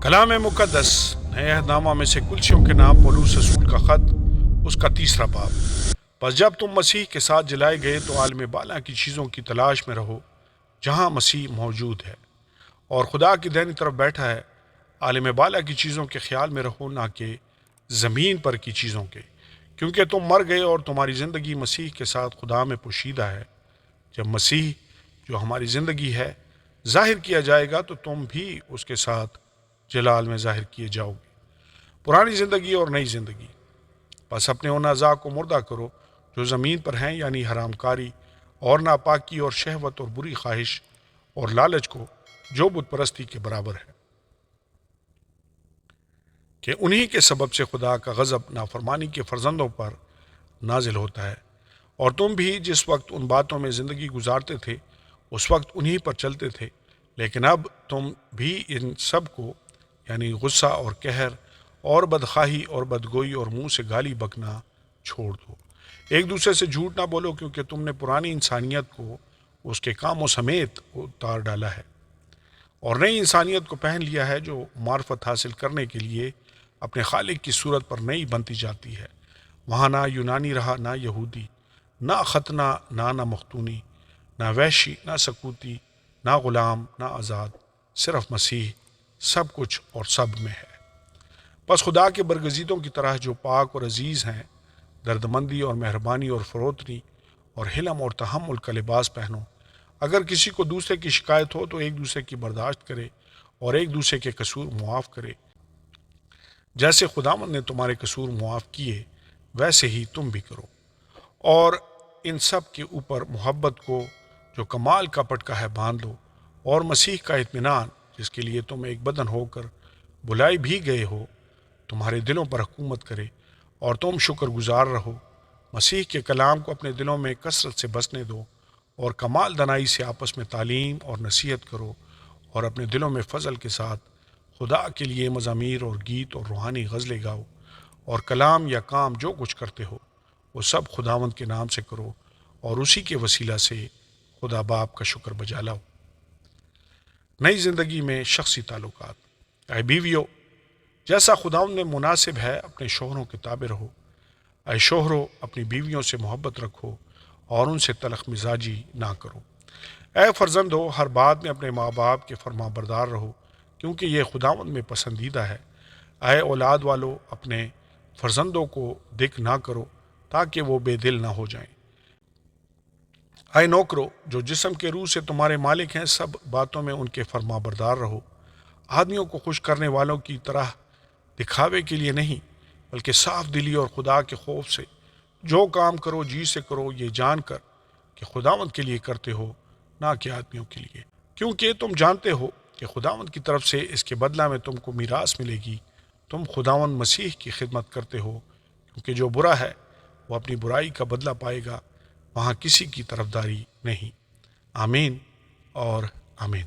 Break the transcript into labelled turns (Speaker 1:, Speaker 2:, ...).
Speaker 1: کلام مقدس نئے عہد نامہ میں سے کلسیوں کے نام پولس رسول کا خط، اس کا 3 باب۔ پس جب تم مسیح کے ساتھ جلائے گئے تو عالم بالا کی چیزوں کی تلاش میں رہو جہاں مسیح موجود ہے اور خدا کی دائنی طرف بیٹھا ہے۔ عالم بالا کی چیزوں کے خیال میں رہو، نہ کہ زمین پر کی چیزوں کے، کیونکہ تم مر گئے اور تمہاری زندگی مسیح کے ساتھ خدا میں پوشیدہ ہے۔ جب مسیح جو ہماری زندگی ہے ظاہر کیا جائے گا تو تم بھی اس کے ساتھ جلال میں ظاہر کیے جاؤ گے۔ پرانی زندگی اور نئی زندگی۔ بس اپنے ان اعضاء کو مردہ کرو جو زمین پر ہیں، یعنی حرام کاری اور ناپاکی اور شہوت اور بری خواہش اور لالچ کو، جو بت پرستی کے برابر ہے، کہ انہی کے سبب سے خدا کا غضب نافرمانی کے فرزندوں پر نازل ہوتا ہے۔ اور تم بھی جس وقت ان باتوں میں زندگی گزارتے تھے اس وقت انہی پر چلتے تھے، لیکن اب تم بھی ان سب کو، یعنی غصہ اور قہر اور بدخواہی اور بدگوئی اور منہ سے گالی بکنا چھوڑ دو۔ ایک دوسرے سے جھوٹ نہ بولو، کیونکہ تم نے پرانی انسانیت کو اس کے کاموں سمیت اتار ڈالا ہے اور نئی انسانیت کو پہن لیا ہے، جو معرفت حاصل کرنے کے لیے اپنے خالق کی صورت پر نئی بنتی جاتی ہے۔ وہاں نہ یونانی رہا نہ یہودی، نہ ختنہ نہ مختونی، نہ وحشی نہ سکوتی، نہ غلام نہ آزاد، صرف مسیح سب کچھ اور سب میں ہے۔ بس خدا کے برگزیدوں کی طرح جو پاک اور عزیز ہیں، دردمندی اور مہربانی اور فروتنی اور حلم اور تحمل کا لباس پہنو۔ اگر کسی کو دوسرے کی شکایت ہو تو ایک دوسرے کی برداشت کرے اور ایک دوسرے کے قصور معاف کرے۔ جیسے خداوند نے تمہارے قصور معاف کیے ویسے ہی تم بھی کرو۔ اور ان سب کے اوپر محبت کو جو کمال کا پٹکا ہے باندھ لو، اور مسیح کا اطمینان جس کے لیے تم ایک بدن ہو کر بلائے بھی گئے ہو تمہارے دلوں پر حکومت کرے، اور تم شکر گزار رہو۔ مسیح کے کلام کو اپنے دلوں میں کثرت سے بسنے دو، اور کمال دنائی سے آپس میں تعلیم اور نصیحت کرو، اور اپنے دلوں میں فضل کے ساتھ خدا کے لیے مزامیر اور گیت اور روحانی غزلیں گاؤ، اور کلام یا کام جو کچھ کرتے ہو وہ سب خداوند کے نام سے کرو، اور اسی کے وسیلہ سے خدا باپ کا شکر بجا لاؤ۔ نئی زندگی میں شخصی تعلقات۔ اے بیویو، جیسا خداوند میں مناسب ہے اپنے شوہروں کے تابع رہو۔ اے شوہرو، اپنی بیویوں سے محبت رکھو اور ان سے تلخ مزاجی نہ کرو۔ اے فرزندو، ہر بات میں اپنے ماں باپ کے فرما بردار رہو، کیونکہ یہ خداوند میں پسندیدہ ہے۔ اے اولاد والو، اپنے فرزندوں کو دکھ نہ کرو تاکہ وہ بے دل نہ ہو جائیں۔ اے نوکرو، جو جسم کے روح سے تمہارے مالک ہیں، سب باتوں میں ان کے فرما بردار رہو، آدمیوں کو خوش کرنے والوں کی طرح دکھاوے کے لیے نہیں، بلکہ صاف دلی اور خدا کے خوف سے۔ جو کام کرو جی سے کرو، یہ جان کر کہ خداوند کے لیے کرتے ہو، نہ کہ آدمیوں کے لیے، کیونکہ تم جانتے ہو کہ خداوند کی طرف سے اس کے بدلہ میں تم کو میراث ملے گی۔ تم خداوند مسیح کی خدمت کرتے ہو، کیونکہ جو برا ہے وہ اپنی برائی کا بدلہ پائے گا، وہاں کسی کی طرفداری نہیں۔ آمین اور آمین۔